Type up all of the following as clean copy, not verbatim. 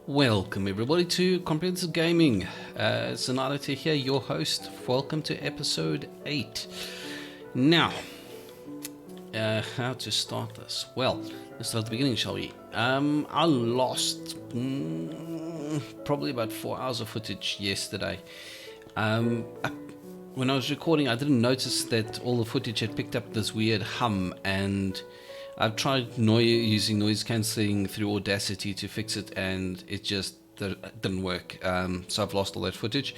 Welcome everybody to Comprehensive Gaming. It's Annihilatorster here, your host. Welcome to episode 8. Now, how to start this? Well, let's start at the beginning, shall we? I lost probably about 4 hours of footage yesterday. When I was recording, I didn't notice that all the footage had picked up this weird hum, and I've tried using noise cancelling through Audacity to fix it, and it just didn't work. So I've lost all that footage.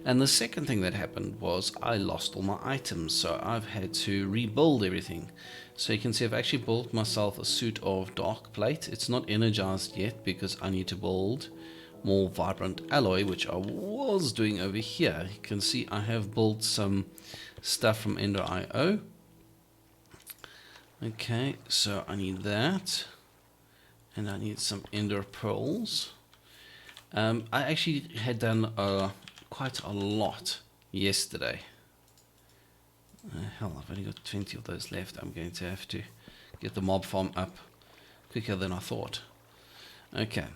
And the second thing that happened was I lost all my items, so I've had to rebuild everything. So you can see I've actually built myself a suit of dark plate. It's not energized yet because I need to build more vibrant alloy, which I was doing over here. You can see I have built some stuff from Ender.io. Okay, so I need that, and I need some ender pearls. I actually had done quite a lot yesterday. Hell, I've only got 20 of those left. I'm going to have to get the mob farm up quicker than I thought. Okay,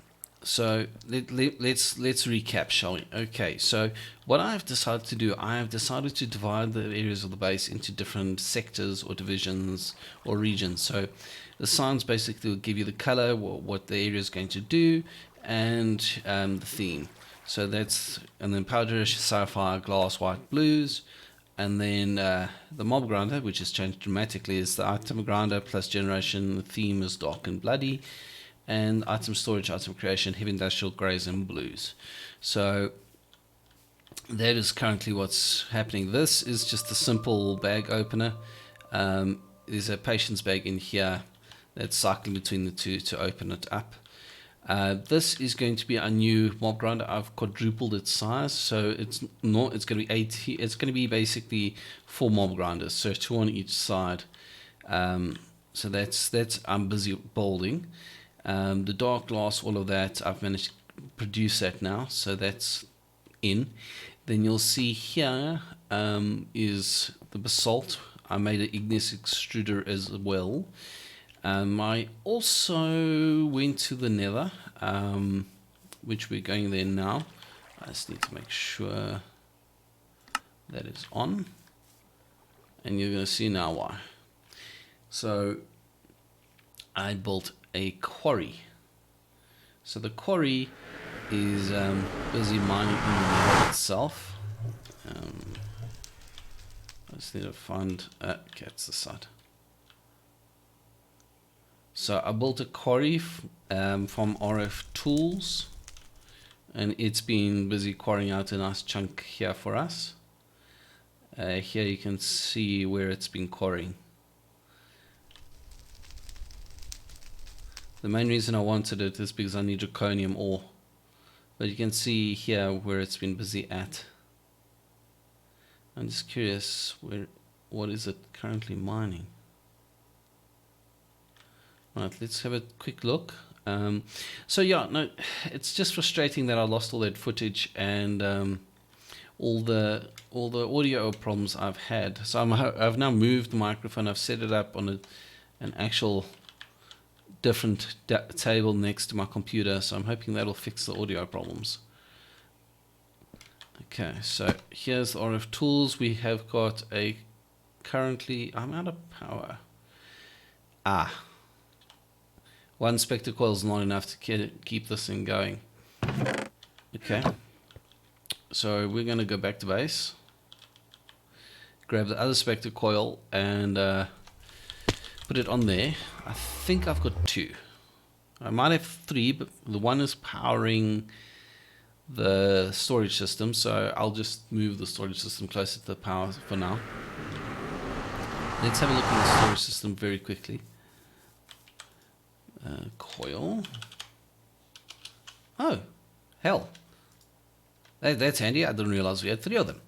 so let's recap, shall we? Okay, so what I've decided to do, I have decided to divide the areas of the base into different sectors or divisions or regions. So the signs basically will give you the color, what the area is going to do, and the theme. So that's, and then powderish, sapphire, glass, white, blues. And then the mob grinder, which has changed dramatically, is the item grinder plus generation. The theme is dark and bloody. And item storage, item creation, heavy industrial, greys and blues. So that is currently what's happening. This is just a simple bag opener. There's a patience bag in here that's cycling between the two to open it up. This is going to be a new mob grinder. I've quadrupled its size, so it's going to be 80. It's going to be basically 4 mob grinders, so 2 on each side. So that's I'm busy building. The dark glass, all of that, I've managed to produce that now, so that's in. Then you'll see here is the basalt. I made an igneous extruder as well. I also went to the nether, which we're going there now. I just need to make sure that is on, and you're going to see now why. So I built a quarry. So the quarry is busy mining in the nether itself. I just need to find okay, it's the side. So I built a quarry from RF Tools, and it's been busy quarrying out a nice chunk here for us. Here you can see where it's been quarrying. The main reason I wanted it is because I need draconium ore, but you can see here where it's been busy at. I'm just curious, what is it currently mining? Right, let's have a quick look. So yeah, no, it's just frustrating that I lost all that footage and all the audio problems I've had. So I've now moved the microphone. I've set it up on an actual different table next to my computer, so I'm hoping that'll fix the audio problems. Okay, so here's the RF Tools. We have got currently, I'm out of power. One spectre coil is not enough to keep this thing going. Okay, so we're going to go back to base, grab the other spectre coil and put it on there. I think I've got 2. I might have 3, but the one is powering the storage system, so I'll just move the storage system closer to the power for now. Let's have a look at the storage system very quickly. Coil. Oh, hell. That's handy. I didn't realize we had 3 of them.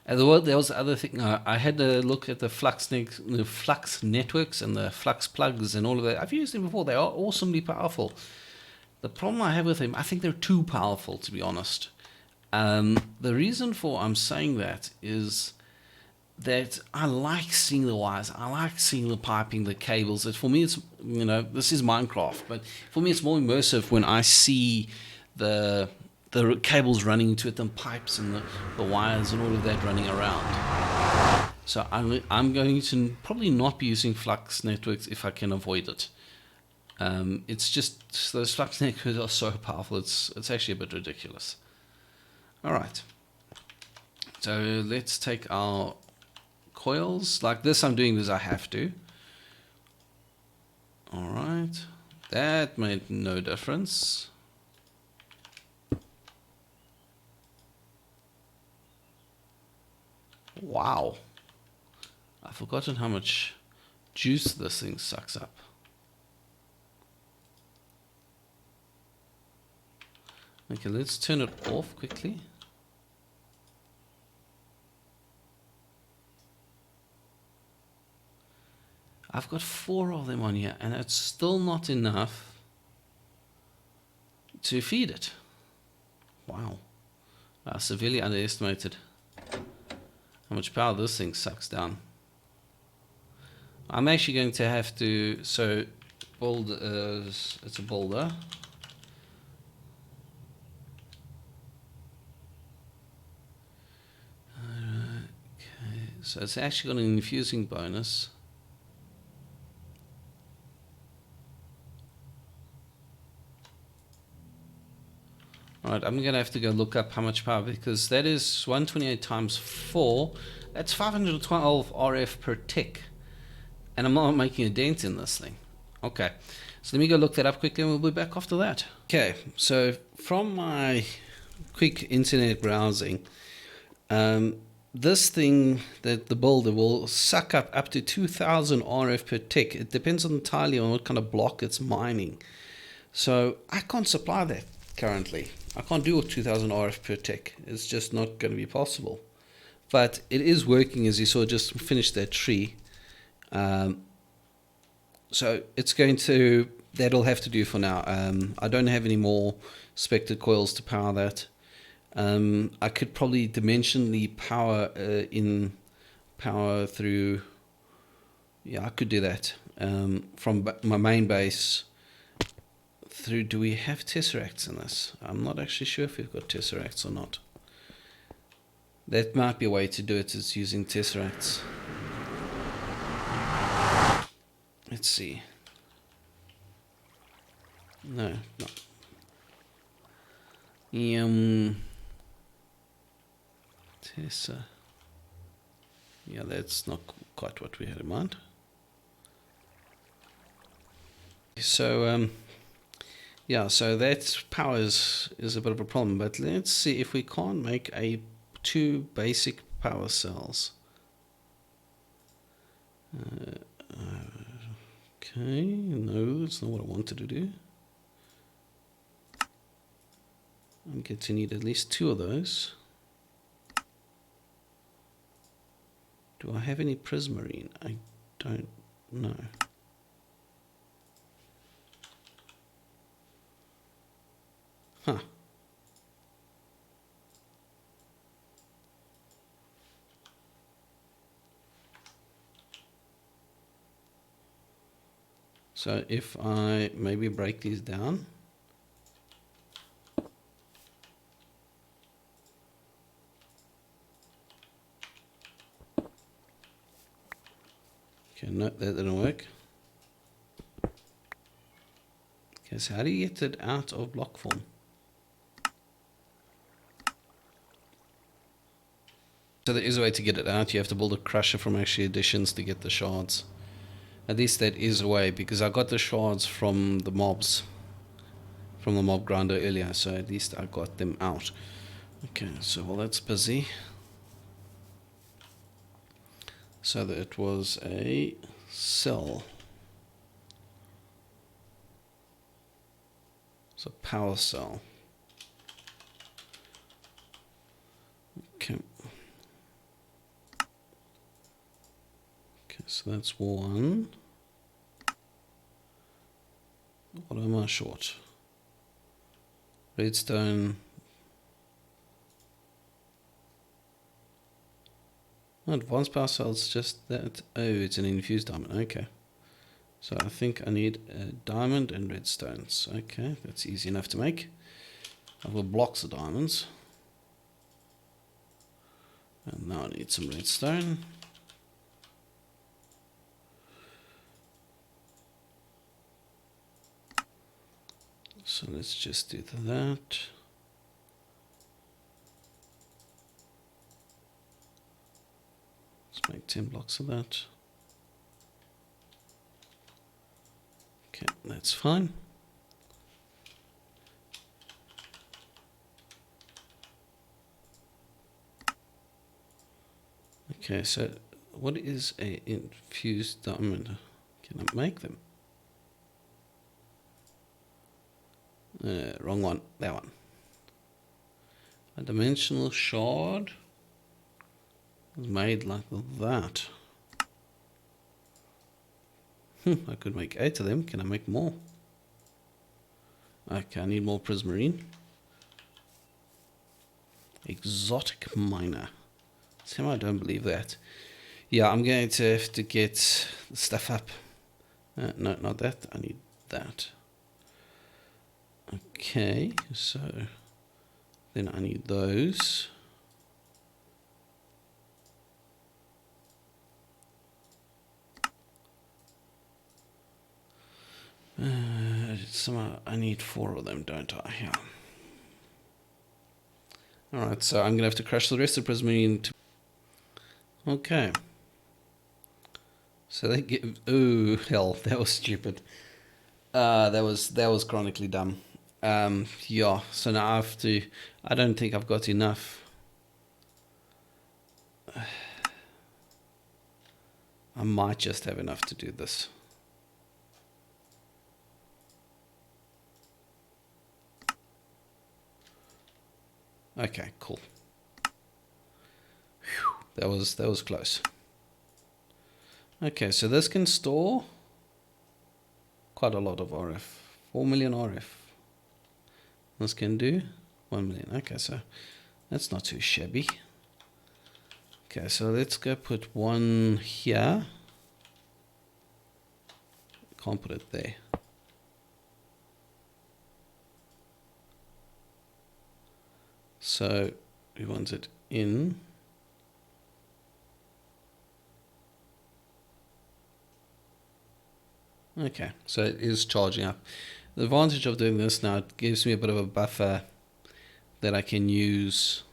And there was the other thing. I had to look at the flux networks and the flux plugs and all of that. I've used them before. They are awesomely powerful. The problem I have with them, I think they're too powerful, to be honest. The reason for I'm saying that is that I like seeing the wires, I like seeing the piping, the cables. For me, it's, you know, this is Minecraft, but for me, it's more immersive when I see the cables running into it, and pipes and the wires and all of that running around. So I'm going to probably not be using flux networks if I can avoid it. It's just those flux networks are so powerful. It's actually a bit ridiculous. All right. So let's take our coils. Like this I'm doing because I have to. Alright, that made no difference. Wow, I've forgotten how much juice this thing sucks up. Okay, let's turn it off quickly. I've got 4 of them on here, and it's still not enough to feed it. Wow. I severely underestimated how much power this thing sucks down. I'm actually going to have to, so boulders, it's a boulder. Okay, so it's actually got an infusing bonus. Alright, I'm going to have to go look up how much power, because that is 128 times 4. That's 512 RF per tick. And I'm not making a dent in this thing. Okay, so let me go look that up quickly and we'll be back after that. Okay, so from my quick internet browsing, this thing, that the boulder will suck up to 2000 RF per tick. It depends entirely on what kind of block it's mining. So I can't supply that currently. I can't do a 2000 RF per tick. It's just not going to be possible. But it is working, as you saw, just finished that tree. So it's going to, that'll have to do for now. I don't have any more spectred coils to power that. I could probably dimensionally power power through, yeah, I could do that from my main base through. Do we have tesseracts in this? I'm not actually sure if we've got tesseracts or not. That might be a way to do it, is using tesseracts. Let's see. No, no. Tesser. Yeah, that's not quite what we had in mind. So, yeah, so that power is a bit of a problem, but let's see if we can't make 2 basic power cells. Okay, no, that's not what I wanted to do. I'm going to need at least 2 of those. Do I have any prismarine? I don't know. Huh. So if I maybe break these down. Okay, no, that didn't work. Okay, so how do you get it out of block form? So there is a way to get it out. You have to build a crusher from actually additions to get the shards. At least that is a way, because I got the shards from the mobs, from the mob grinder earlier, so at least I got them out. Okay, so while that's busy, so that it was a cell. It's a power cell. Okay. Okay, so that's 1. What am I short? Redstone. Advanced power cells, just that. Oh, it's an infused diamond. Okay. So I think I need a diamond and redstones. Okay, that's easy enough to make. I've got blocks of diamonds. And now I need some redstone. So let's just do that. Let's make 10 blocks of that. Okay, that's fine. Okay, so what is a infused diamond? Can I make them? Wrong one. That one. A dimensional shard is made like that. I could make 8 of them. Can I make more? Okay, I need more prismarine. Exotic miner. Somehow I don't believe that. Yeah, I'm going to have to get the stuff up. No, not that. I need that. Okay, so then I need those. Somehow I need 4 of them, don't I? Yeah. Alright, so I'm going to have to crush the rest of the prismarine. Okay. So they give... Oh, hell, that was stupid. That was chronically dumb. Yeah, so now I have to... I don't think I've got enough. I might just have enough to do this. Okay, cool. Whew, that was close. Okay, so this can store quite a lot of RF. 4 million RF. This can do 1 million. Okay, so that's not too shabby. Okay, so let's go put one here. Can't put it there. So we want it in. Okay, so it is charging up. The advantage of doing this now, it gives me a bit of a buffer that I can use.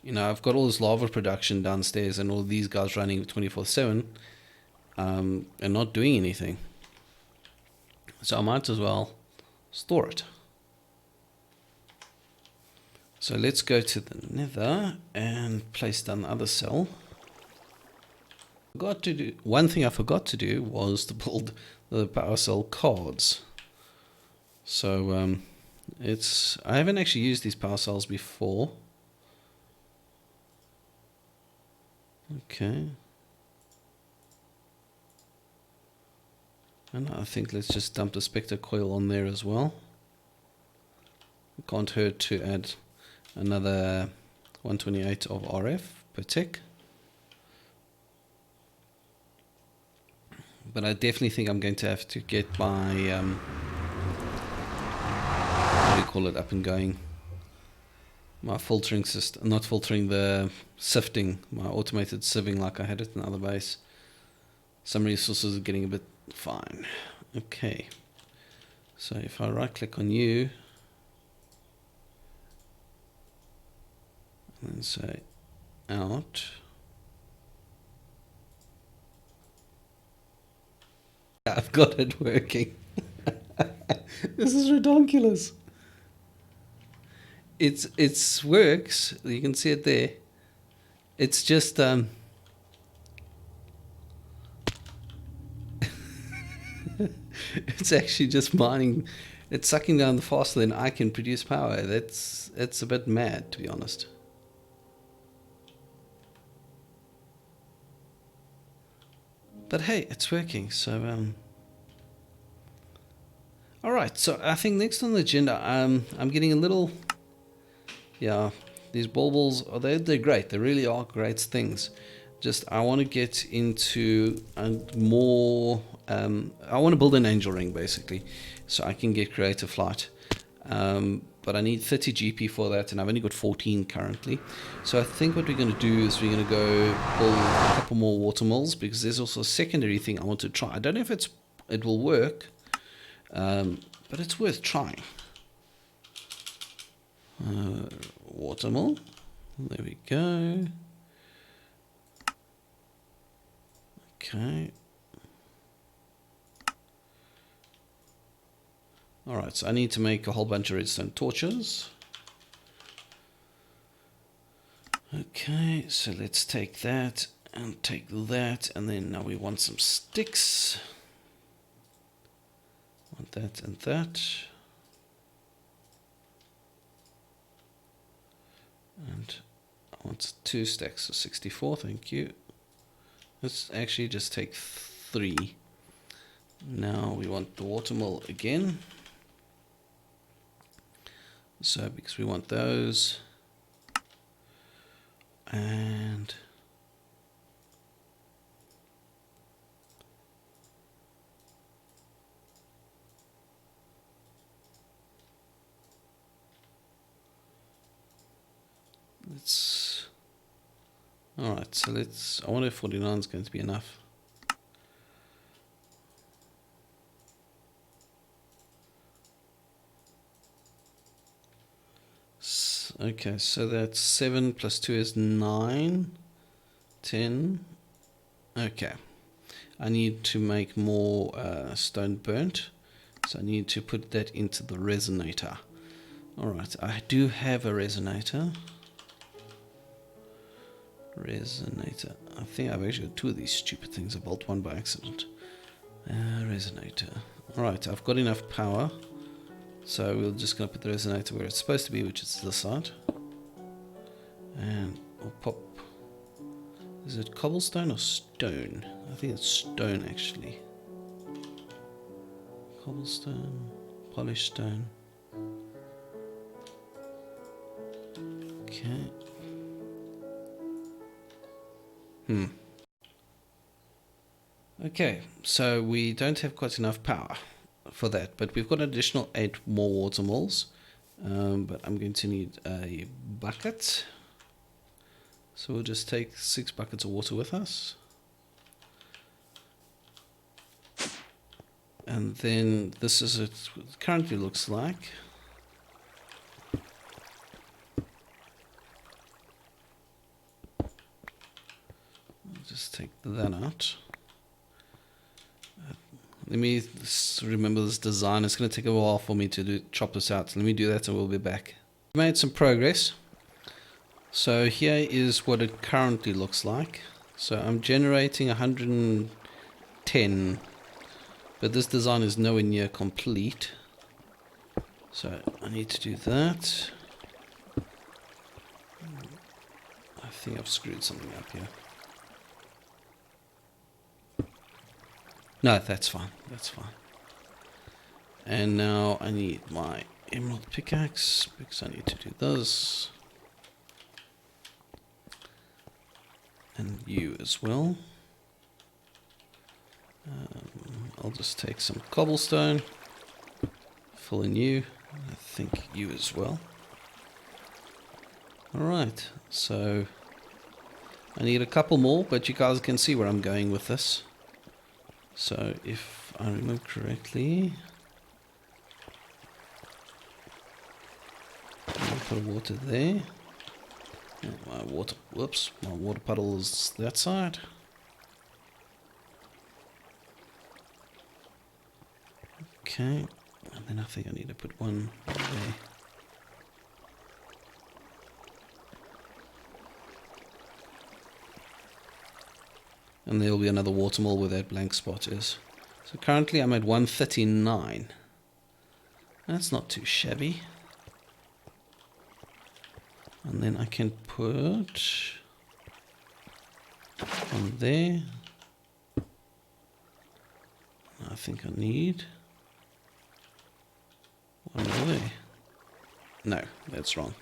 You know, I've got all this lava production downstairs and all these guys running 24/7 and not doing anything. So I might as well store it. So let's go to the nether and place down the other cell. One thing I forgot to do was to build the power cell cards. So I haven't actually used these power cells before. Okay. And I think let's just dump the Spectre coil on there as well. It can't hurt to add another 128 of RF per tick. But I definitely think I'm going to have to get my what do you call it, up and going. My filtering system, not filtering, the sifting, my automated sieving like I had it in the other base. Some resources are getting a bit fine. Okay, so if I right click on you and then say out, I've got it working. This is ridiculous. It's works. You can see it there. It's just it's actually just mining. It's sucking down the faster than I can produce power. It's a bit mad, to be honest. But hey, it's working. So all right. So I think next on the agenda, I'm getting a little, yeah, These baubles, they're great. They really are great things. Just, I want to get into more... I want to build an angel ring, basically, so I can get creative flight. But I need 30 GP for that, and I've only got 14 currently. So I think what we're going to do is we're going to go build a couple more water mills, because there's also a secondary thing I want to try. I don't know if it will work, but it's worth trying. Water mill. There we go. Okay. Alright, so I need to make a whole bunch of redstone torches. Okay, so let's take that and take that, and then now we want some sticks. Want that and that. And I want 2 stacks of 64, thank you. Let's actually just take 3. Now we want the water mill again. So because we want those. And let's, all right, so let's, I wonder if 49 is going to be enough. Okay, so that's 7 plus 2 is 9, 10. Okay, I need to make more stone burnt, so I need to put that into the resonator. Alright, I do have a resonator. I think I've actually got 2 of these stupid things. I built one by accident. Resonator. Alright, I've got enough power. So we're just going to put the resonator where it's supposed to be, which is this side. And we'll pop... Is it cobblestone or stone? I think it's stone, actually. Cobblestone, polished stone. Okay. Okay, so we don't have quite enough power for that, but we've got an additional 8 more water mills, but I'm going to need a bucket, so we'll just take 6 buckets of water with us, and then this is what it currently looks like. I'll just take that out. Let me remember this design. It's going to take a while for me to chop this out. So let me do that and we'll be back. We made some progress. So here is what it currently looks like. So I'm generating 110. But this design is nowhere near complete. So I need to do that. I think I've screwed something up here. No, that's fine. That's fine. And now I need my emerald pickaxe because I need to do this. And you as well. I'll just take some cobblestone. Fill in you. I think you as well. Alright, so I need a couple more, but you guys can see where I'm going with this. So if I remember correctly, I'll put water there. And my water, whoops, my water puddle is that side. Okay, and then I think I need to put one there. And there'll be another water mill where that blank spot is. So currently I'm at 139. That's not too shabby. And then I can put one there. I think I need one more there. No, that's wrong.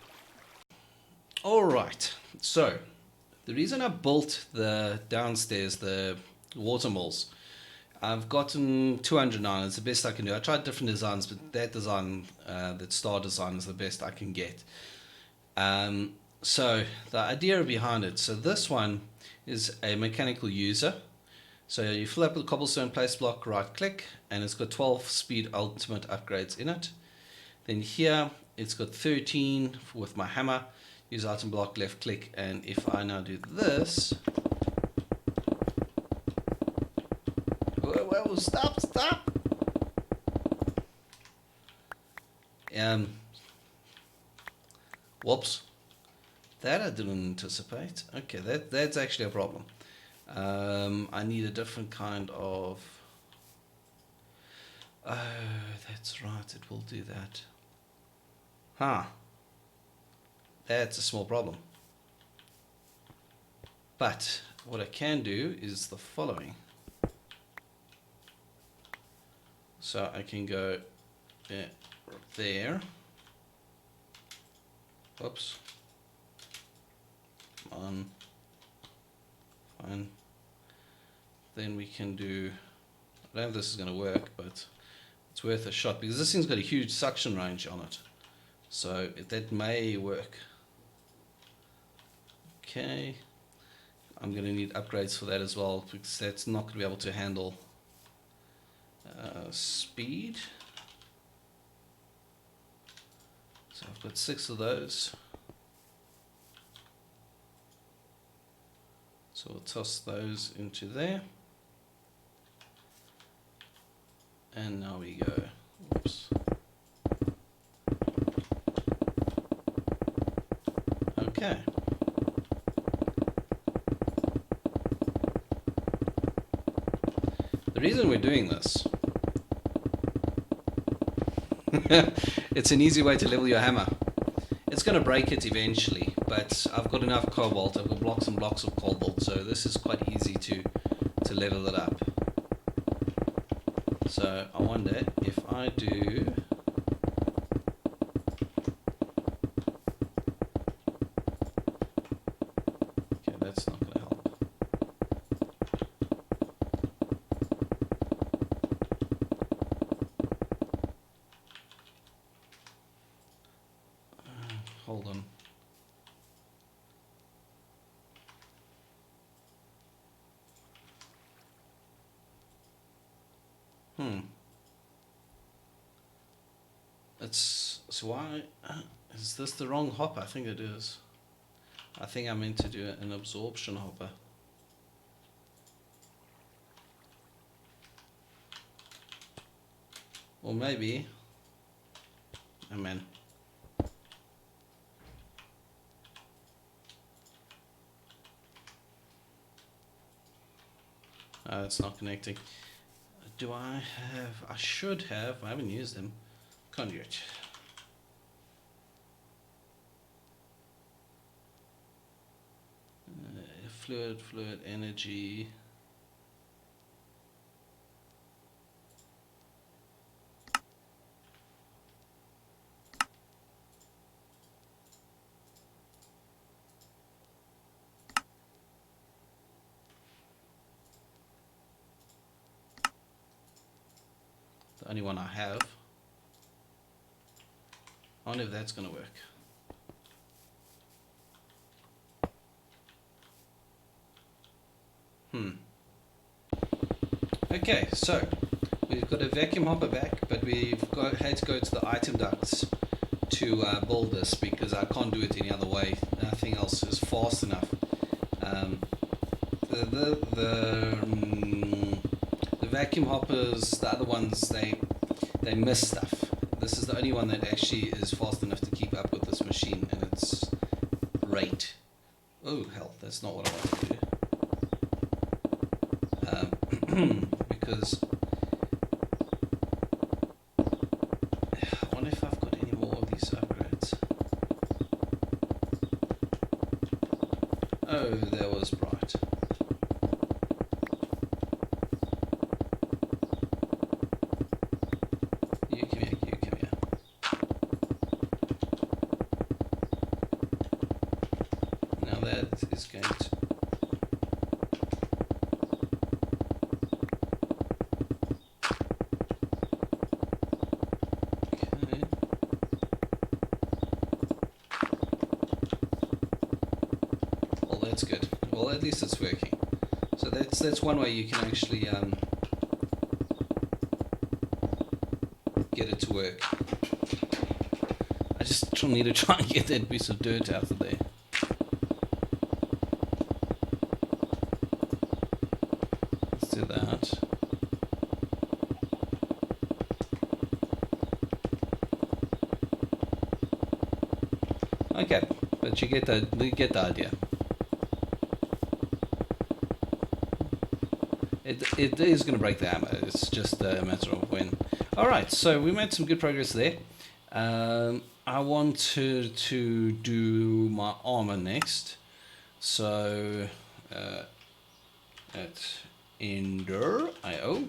Alright, so the reason I built the downstairs, the water mills, I've gotten 209. It's the best I can do. I tried different designs, but that design, that star design, is the best I can get. So the idea behind it, so this one is a mechanical user. So you fill up with cobblestone place block, right click, and it's got 12 speed ultimate upgrades in it. Then here it's got 13 with my hammer. Use item block, left click, and if I now do this, whoa, stop. Whoops, that I didn't anticipate. Okay, that's actually a problem. I need a different kind of. Oh, that's right. It will do that. Huh. That's a small problem. But what I can do is the following. So I can go there. Whoops. Come on. Fine. Then we can do. I don't know if this is going to work, but it's worth a shot because this thing's got a huge suction range on it. So that may work. Okay, I'm going to need upgrades for that as well because that's not going to be able to handle speed. So I've got 6 of those. So we'll toss those into there. And now we go. Oops. Okay. The reason we're doing this, it's an easy way to level your hammer. It's going to break it eventually, but I've got enough cobalt. I've got blocks and blocks of cobalt, so this is quite easy to level it up. So I wonder if I do. Okay, that's not going to help. Hold on. It's so why is this the wrong hopper? I think it is. I think I meant to do an absorption hopper. Or maybe. Oh man. It's not connecting. Do I have? I should have. I haven't used them. Conduit. Fluid, energy. The only one I have. I wonder if that's going to work. Okay, so we've got a vacuum hopper back, but we've had to go to the item ducts to build this because I can't do it any other way. Nothing else is fast enough. The vacuum hoppers, the other ones, they miss stuff. This is the only one that actually is fast enough to keep up with this machine and its rate. Oh hell, that's not what I want to do. Because I wonder if I've got any more of these upgrades. Oh, that was bright. You come here, you come here. that's good. Well, at least it's working. So that's one way you can actually get it to work. I just need to try and get that piece of dirt out of there. Let's do that. Okay, but you get the idea. It is going to break the hammer. It's just a matter of when. All right, so we made some good progress there. I wanted to do my armor next. So at Ender.io.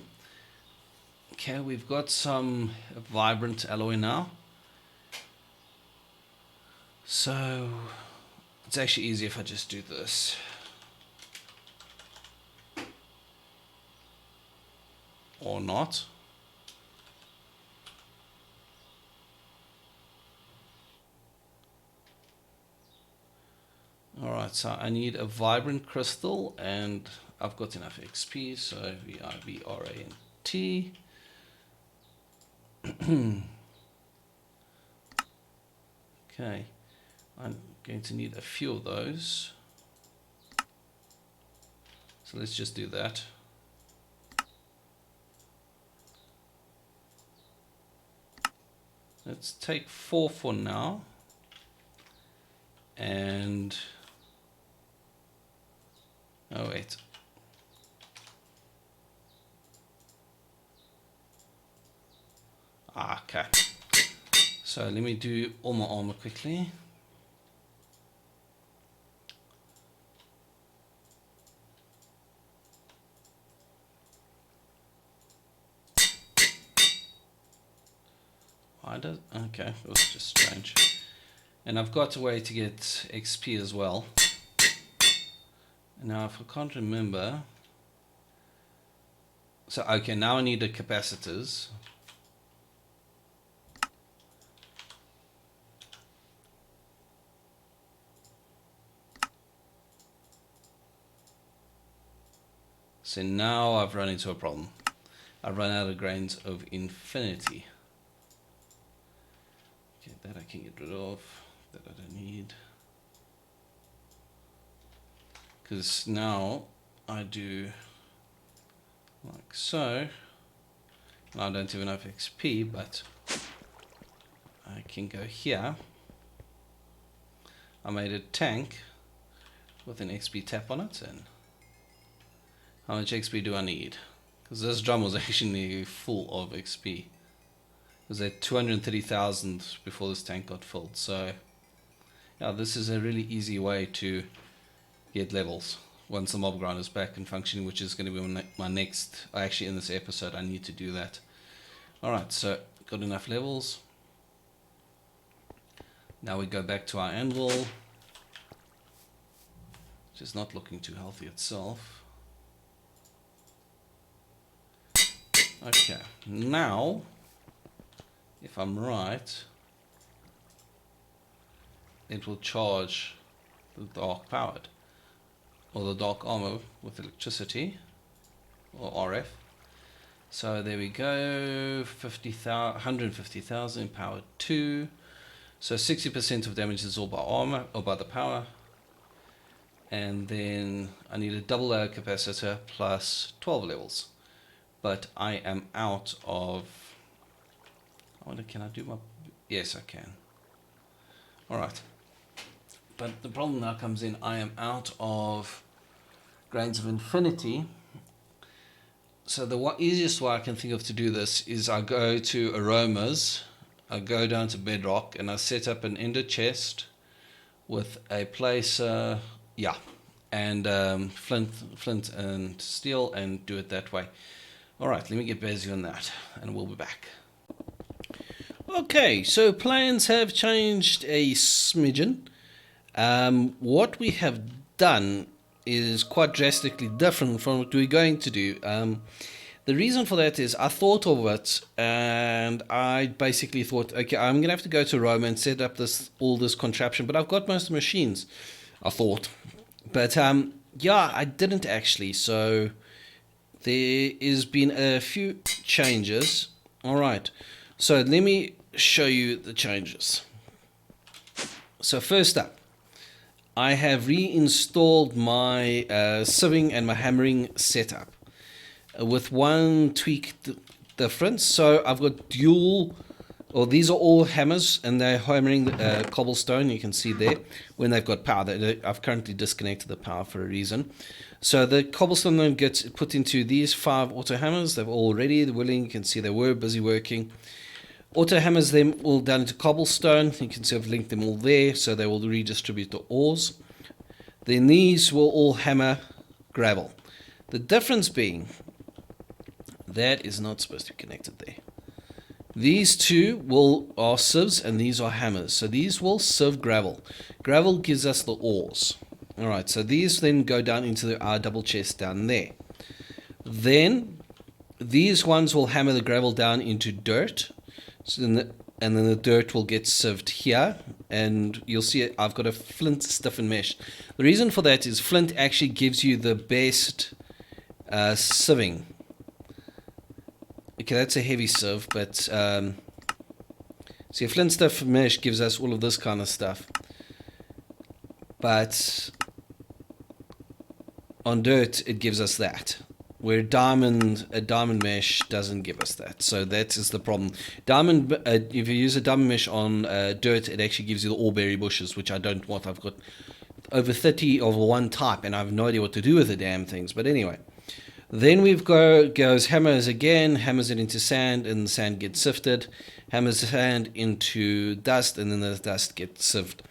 Okay, we've got some vibrant alloy now. So it's actually easier if I just do this. Or not. Alright, so I need a vibrant crystal and I've got enough XP, so VIBRANT. Okay, I'm going to need a few of those. So let's just do that. Let's take 4 for now. And oh wait. Okay. So let me do all my armor quickly. Okay, it was just strange. And I've got a way to get XP as well. Now if I can't remember. So okay, now I need the capacitors. So now I've run into a problem. I've run out of grains of infinity. Okay, that I can get rid of. That I don't need. Because now I do like so. Now I don't have enough XP, but I can go here. I made a tank with an XP tap on it, and how much XP do I need? Because this drum was actually full of XP. It was at 230,000 before this tank got filled. So yeah, this is a really easy way to get levels once the mob grind is back and functioning, which is going to be my next, actually in this episode I need to do that. Alright, so got enough levels. Now we go back to our anvil, which is not looking too healthy itself. Okay, now, if I'm right, it will charge the dark powered, or the dark armor with electricity, or RF. So there we go, 150,000 powered 2. So 60% of damage is all by armor, or by the power. And then I need a double layer capacitor plus 12 levels. But I am out of, I wonder, can I do my, yes I can. Alright, but the problem now comes in, I am out of grains of infinity. So the easiest way I can think of to do this is I go to aromas, I go down to bedrock, and I set up an ender chest with a placer, and flint and steel, and do it that way. Alright, let me get busy on that, and we'll be back. Okay, so plans have changed a smidgen. What we have done is quite drastically different from what we're going to do. The reason for that is I thought of it, and I basically thought, okay, I'm going to have to go to Rome and set up all this contraption, but I've got most of the machines, I thought. But yeah, I didn't actually. So there has been a few changes. All right. So let me show you the changes. So first up, I have reinstalled my sieving and my hammering setup with one tweak difference. So I've got dual, or these are all hammers, and they're hammering cobblestone. You can see there when they've got power. I've currently disconnected the power for a reason. So the cobblestone then gets put into these 5 auto hammers. They've already willing. You can see they were busy working. Auto hammers them all down into cobblestone. You can see I've linked them all there, so they will redistribute the ores. Then these will all hammer gravel. The difference being that is not supposed to be connected there. These two are sieves and these are hammers. So these will sieve gravel. Gravel gives us the ores. Alright, so these then go down into our double chest down there. Then these ones will hammer the gravel down into dirt. So and then the dirt will get sieved here. And you'll see I've got a flint stiffened mesh. The reason for that is flint actually gives you the best sieving. Okay, that's a heavy sieve, but see, a flint stiffened mesh gives us all of this kind of stuff. But on dirt, it gives us that. Where a diamond mesh doesn't give us that. So that is the problem. If you use a diamond mesh on dirt, it actually gives you the allberry bushes, which I don't want. I've got over 30 of one type, and I have no idea what to do with the damn things. But anyway, then we've goes hammers again, hammers it into sand, and the sand gets sifted. Hammers the sand into dust, and then the dust gets sieved.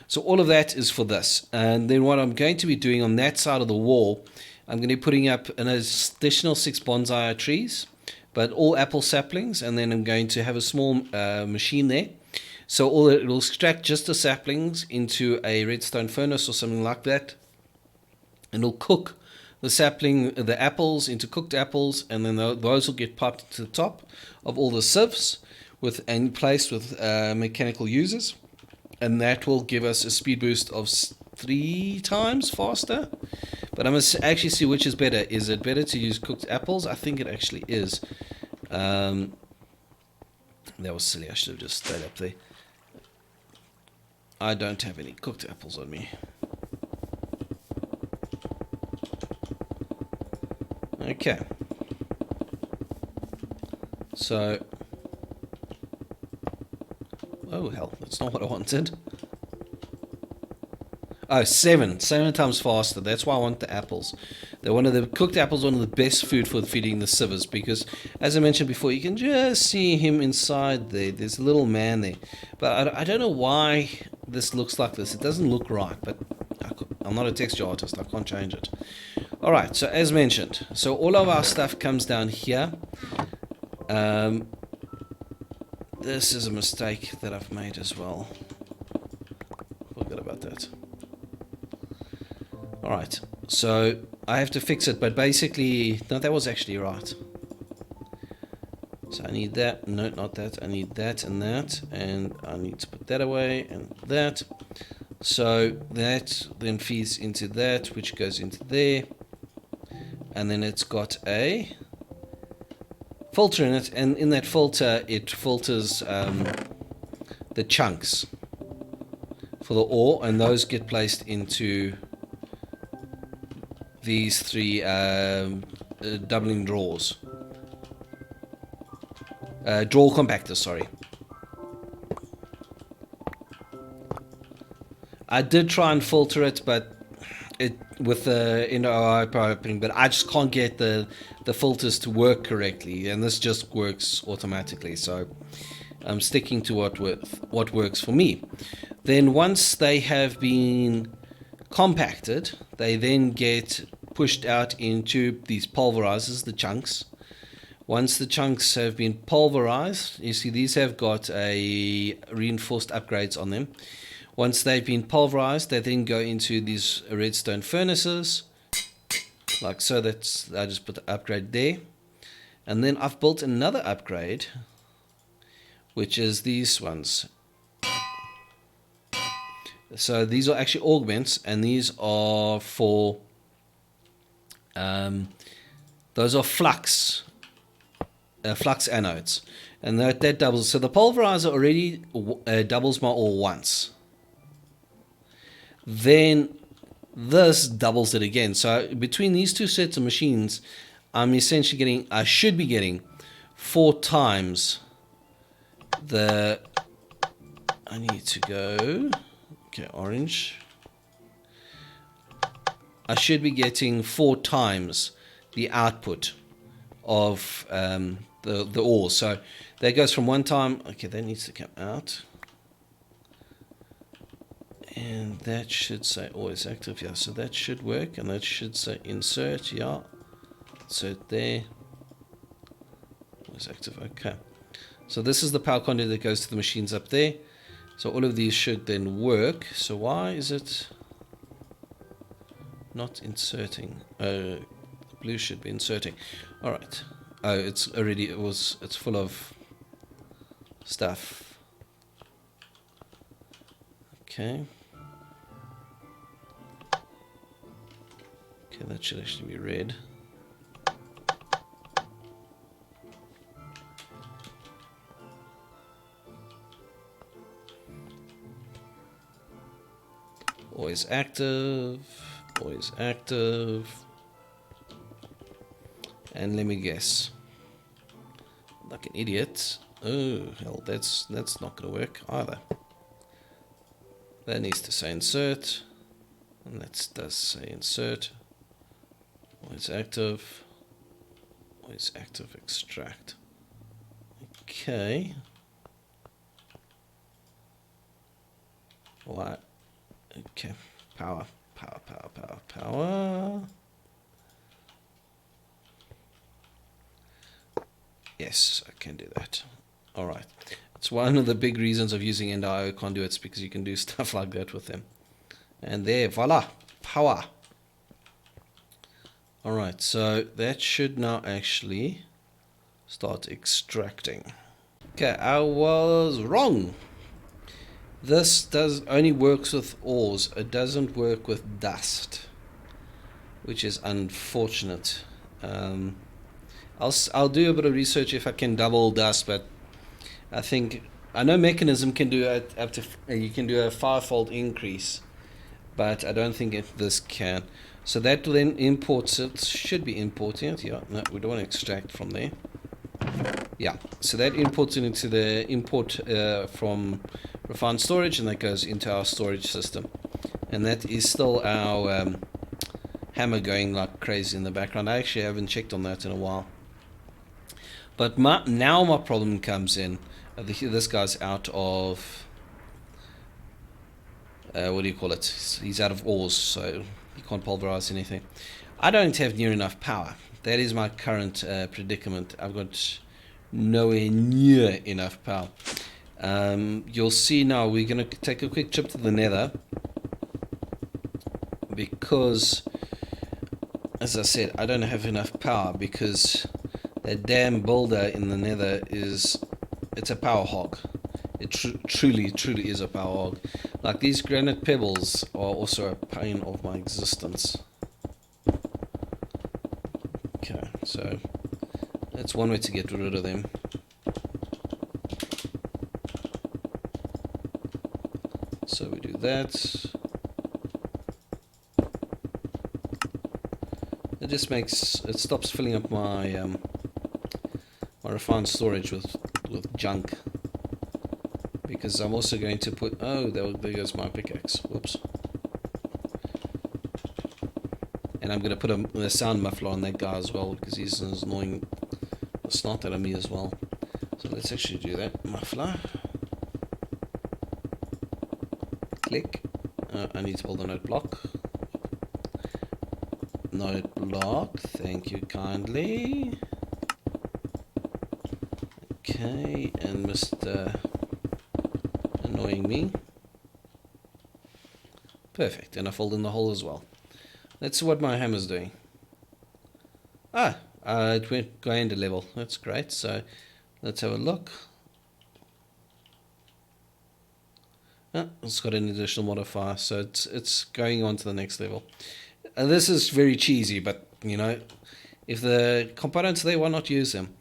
So all of that is for this. And then what I'm going to be doing on that side of the wall, I'm going to be putting up an additional 6 bonsai trees, but all apple saplings, and then I'm going to have a small machine there. So it will extract just the saplings into a redstone furnace or something like that, and it'll cook the apples into cooked apples, and then those will get piped to the top of all the sieves and placed with mechanical users, and that will give us a speed boost of 3 times faster. But I must actually see which is better. Is it better to use cooked apples? I think it actually is. That was silly. I should have just stayed up there. I don't have any cooked apples on me. Okay. So... oh, hell. That's not what I wanted. Oh, 7 times faster. That's why I want the apples. The cooked apples, one of the best food for feeding the sievers, because as I mentioned before, you can just see him inside there. There's a little man there, but I don't know why this looks like this. It doesn't look right, but I'm not a texture artist. I can't change it. All right. So as mentioned, so all of our stuff comes down here. This is a mistake that I've made as well. Forgot about that. Alright, so I have to fix it, but basically, no, that was actually right. So I need that, no, not that, I need that, and I need to put that away, and that. So that then feeds into that, which goes into there, and then it's got a filter in it, and in that filter, it filters the chunks for the ore, and those get placed into these 3 doubling drawers. Drawer compactors, sorry. I did try and filter it, but with the NOI piping, but I just can't get the filters to work correctly, and this just works automatically. So I'm sticking to what works for me. Then once they have been compacted, they then get pushed out into these pulverizers, the chunks. Once the chunks have been pulverized, you see these have got a reinforced upgrades on them. Once they've been pulverized, they then go into these redstone furnaces, like so. I just put the upgrade there, and then I've built another upgrade, which is these ones. So these are actually augments, and these are for those are flux anodes, and that doubles. So the pulverizer already doubles my ore once. Then this doubles it again. So between these two sets of machines, I'm essentially getting, I should be getting 4 times the, I need to go, okay, orange. I should be getting 4 times the output of the ore. So that goes from 1 time, okay, that needs to come out. And that should say always active, yeah, so that should work, and that should say insert, yeah, insert there, always active, okay. So this is the power conduit that goes to the machines up there. So all of these should then work. So why is it not inserting? Blue should be inserting. All right. Oh, it's already, it's full of stuff. Okay. Okay, that should actually be red. Always active, always active. And let me guess. Like an idiot. Oh, hell, that's not going to work either. That needs to say insert. And that does say insert. Always active. Always active extract. Okay. What? Okay. Power. Yes, I can do that. Alright. It's one of the big reasons of using NDIO conduits, because you can do stuff like that with them. And there, voila, power. Alright, so that should now actually start extracting. Okay, I was wrong. This only works with ores. It doesn't work with dust, which is unfortunate. I'll do a bit of research if I can double dust, but I know Mechanism can do it up to, you can do a 5-fold increase, but I don't think this can. So that then imports it. Should be importing it. Yeah, no, we don't want to extract from there. Yeah, so that imports it into the import from refined storage, and that goes into our storage system. And that is still our hammer going like crazy in the background. I actually haven't checked on that in a while. But now my problem comes in. This guy's out of, what do you call it? He's out of ores, so he can't pulverize anything. I don't have near enough power. That is my current predicament. I've got nowhere near enough power. You'll see now, we're going to take a quick trip to the nether, because, as I said, I don't have enough power, because that damn builder in the nether it's a power hog. It truly is a power hog. Like, these granite pebbles are also a pain of my existence. Okay, so that's one way to get rid of them. So we do that. It just it stops filling up my my refined storage with junk, because I'm also going to put, oh, there goes my pickaxe, whoops. And I'm going to put a sound muffler on that guy as well, because he's annoying the snot out of me as well. So let's actually do that. Muffler. Click. I need to build a note block. Note block, thank you kindly. Okay, and Mr. Annoying Me. Perfect, and I filled in the hole as well. That's what my hammer's doing. It went grinder level. That's great. So let's have a look. It's got an additional modifier, so it's going on to the next level. And this is very cheesy, but you know, if the components are there, why not use them?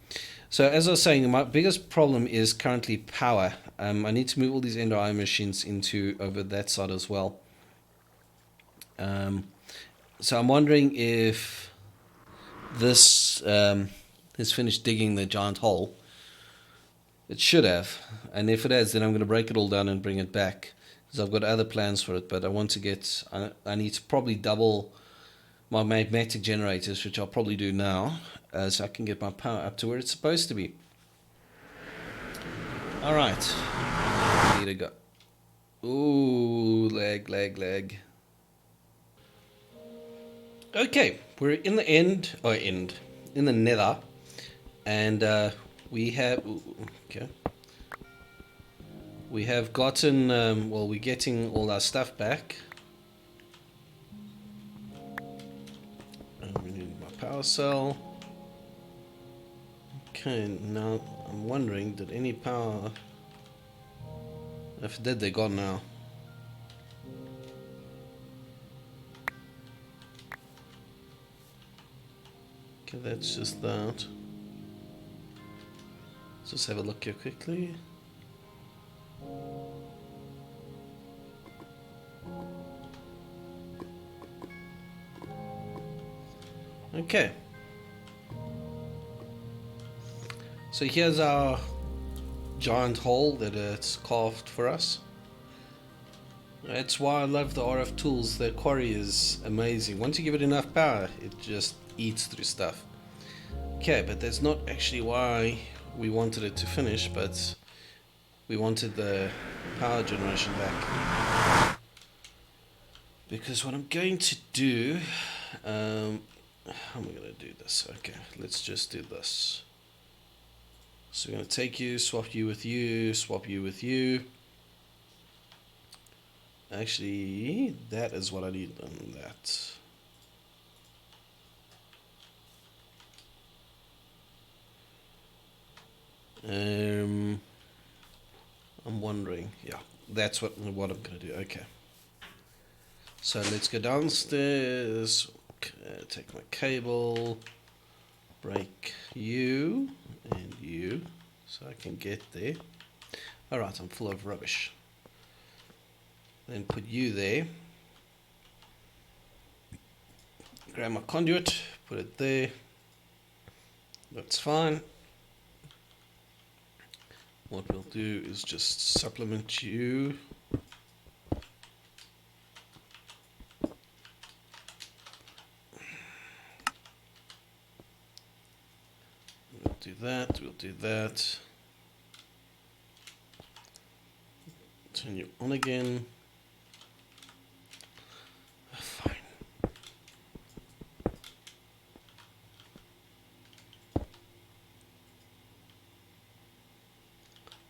So as I was saying, my biggest problem is currently power. I need to move all these Ender Eye machines into over that side as well. So I'm wondering if this has finished digging the giant hole. It should have, and if it has, then I'm going to break it all down and bring it back, because I've got other plans for it. But I want to get, I need to probably double my magmatic generators, which I'll probably do now, so I can get my power up to where it's supposed to be. Alright, need to go. Ooh, lag. Okay, we're in the in the nether, and we have, okay, we have gotten, well, we're getting all our stuff back. We need my power cell. Okay, now I'm wondering, did any power, if it did, they're gone now. Okay, that's just that. Let's just have a look here quickly. Okay. So here's our giant hole that it's carved for us. That's why I love the RF tools. The quarry is amazing. Once you give it enough power, it just eats through stuff. Okay, but that's not actually why we wanted it to finish, but we wanted the power generation back. Because what I'm going to do, how am I going to do this? Okay, let's just do this. So we're going to take you, swap you with you, swap you with you. Actually, that is what I need on that. I'm wondering, yeah, that's what I'm going to do. Okay. So let's go downstairs, take my cable, break you and you, so I can get there. Alright, I'm full of rubbish. Then put you there. Grab my conduit, put it there. That's fine. What we'll do is just supplement you. We'll do that, we'll do that. Turn you on again. Fine.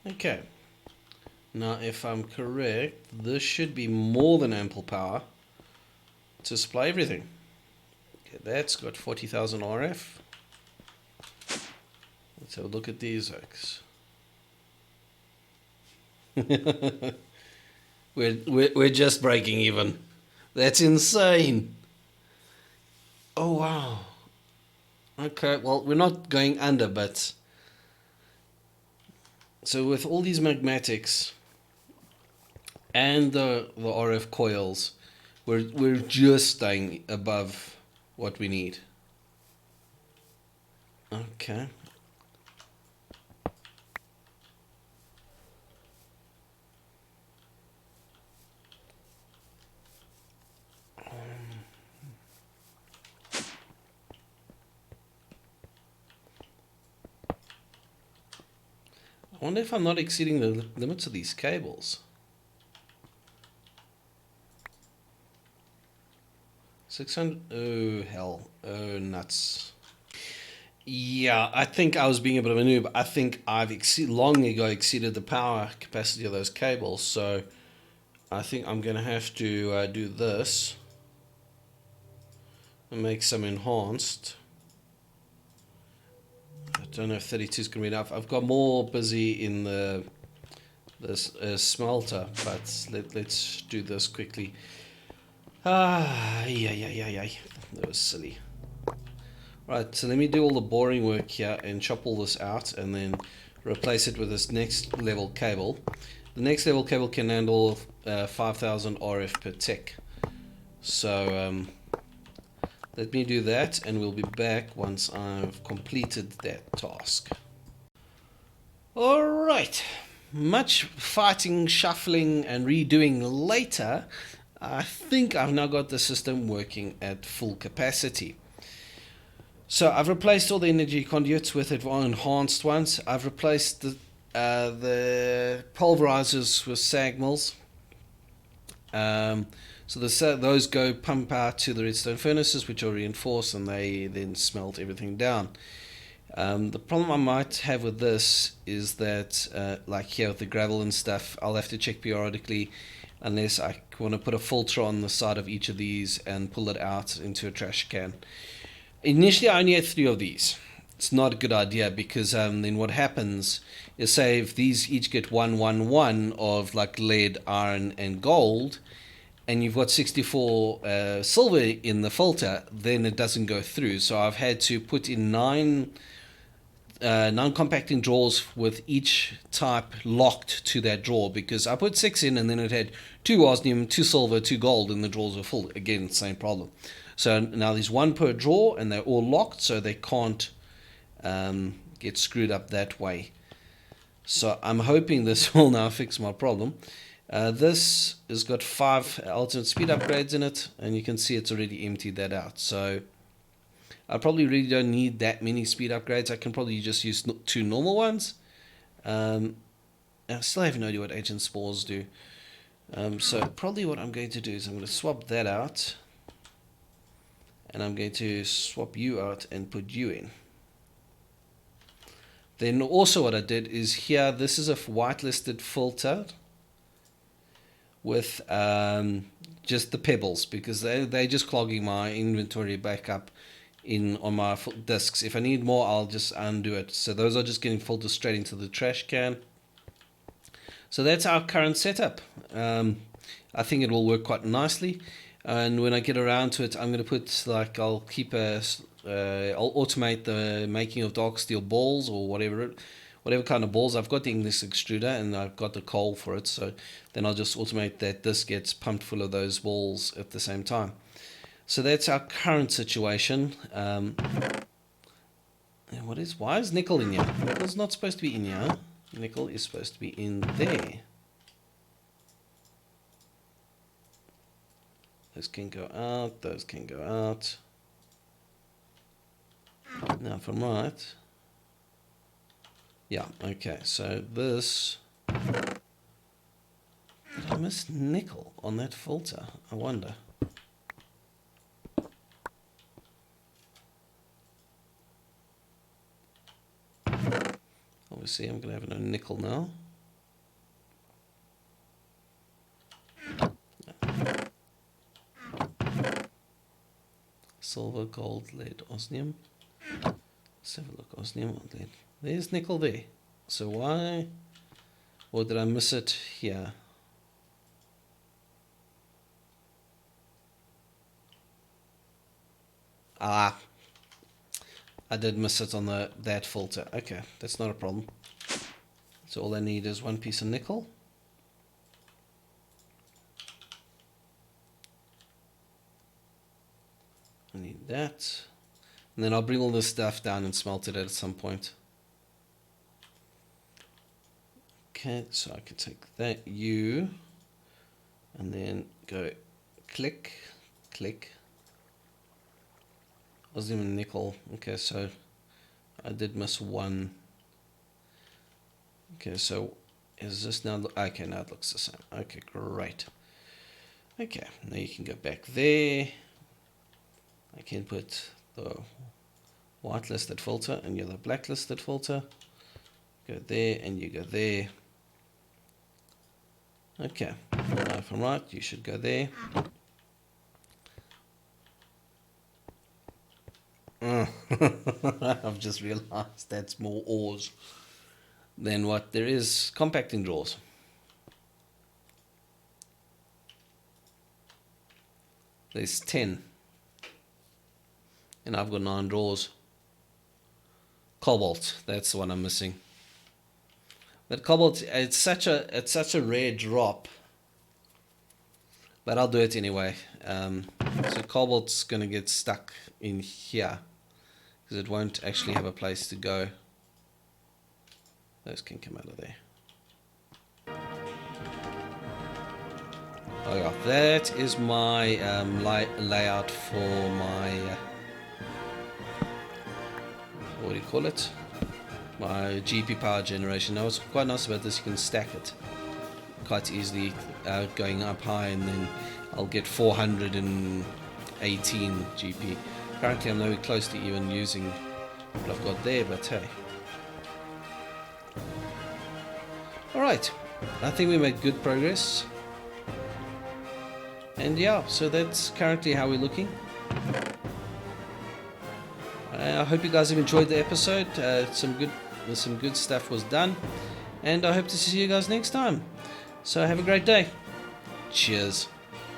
Okay. Now, if I'm correct, this should be more than ample power to supply everything. Okay, that's got 40,000 RF. Let's have a look at these oaks. we're just breaking even. That's insane. Oh wow. Okay, well, we're not going under, but so with all these magmatics and the RF coils, we're just staying above what we need. Okay. I wonder if I'm not exceeding the limits of these cables. 600. Oh, hell. Oh, nuts. Yeah, I think I was being a bit of a noob. I think I've long ago exceeded the power capacity of those cables. So I think I'm going to have to do this and make some enhanced. I don't know if 32 is going to be enough. I've got more busy in the this smelter, but let's do this quickly. Yeah. That was silly. Right, so let me do all the boring work here and chop all this out and then replace it with this next level cable. The next level cable can handle 5000 RF per tick. So let me do that and we'll be back once I've completed that task. Alright, much fighting, shuffling and redoing later, I think I've now got the system working at full capacity. So I've replaced all the energy conduits with enhanced ones. I've replaced the pulverizers with sag mills. So those go pump out to the redstone furnaces, which are reinforced, and they then smelt everything down. The problem I might have with this is that, like here with the gravel and stuff, I'll have to check periodically unless I want to put a filter on the side of each of these and pull it out into a trash can. Initially, I only had 3 of these. It's not a good idea because then what happens is, say if these each get 111 of like lead, iron, and gold, and you've got 64 silver in the filter, then it doesn't go through. So I've had to put in 9 non-compacting drawers with each type locked to that drawer, because I put 6 in and then it had 2 osmium, 2 silver, 2 gold, and the drawers were full. Again, same problem. So now there's 1 per drawer and they're all locked, so they can't get screwed up that way. So I'm hoping this will now fix my problem. This has got 5 alternate speed upgrades in it, and you can see it's already emptied that out. So I probably really don't need that many speed upgrades. I can probably just use 2 normal ones. I still have no idea what agent spores do. So probably what I'm going to do is I'm going to swap that out. And I'm going to swap you out and put you in. Then also what I did is here, this is a whitelisted filter with just the pebbles, because they're just clogging my inventory back up on my discs. If I need more, I'll just undo it. So those are just getting filtered straight into the trash can. So that's our current setup. I think it will work quite nicely. And when I get around to it, I'm going to put, like, I'll automate the making of dark steel balls or whatever kind of balls. I've got the English extruder and I've got the coal for it. So then I'll just automate that this gets pumped full of those balls at the same time. So that's our current situation. Why is nickel in here? Nickel's not supposed to be in here. Nickel is supposed to be in there. Those can go out, those can go out. Now if I'm right. Yeah, okay, so this... Did I miss nickel on that filter? I wonder. Obviously I'm going to have no nickel now. Silver, gold, lead, osmium. Let's have a look. Osmium, lead. There's nickel there. So why? Or did I miss it here? Ah, I did miss it on that filter. Okay, that's not a problem. So all I need is 1 piece of nickel. I need that. And then I'll bring all this stuff down and smelt it at some point. Okay, so I can take that U and then go click, click. Osmium and nickel. Okay, so I did miss 1. Okay, so is this now? Okay, now it looks the same. Okay, great. Okay, now you can go back there. I can put the whitelisted filter and yellow blacklisted filter. Go there and you go there. Okay, now if I'm right, you should go there. I've just realized that's more ores than what there is compacting drawers. There's 10. And I've got 9 drawers. Cobalt, that's the one I'm missing. But cobalt, it's such a rare drop. But I'll do it anyway. So cobalt's gonna get stuck in here because it won't actually have a place to go. Those can come out of there. Oh yeah, that is my layout for my what do you call it? My GP power generation. Now what's quite nice about this, you can stack it quite easily, going up high, and then I'll get 418 GP. Currently I'm nowhere close to even using what I've got there, but hey. Alright, I think we made good progress. And yeah, so that's currently how we're looking. I hope you guys have enjoyed the episode. Some good stuff was done, and I hope to see you guys next time. So have a great day. Cheers.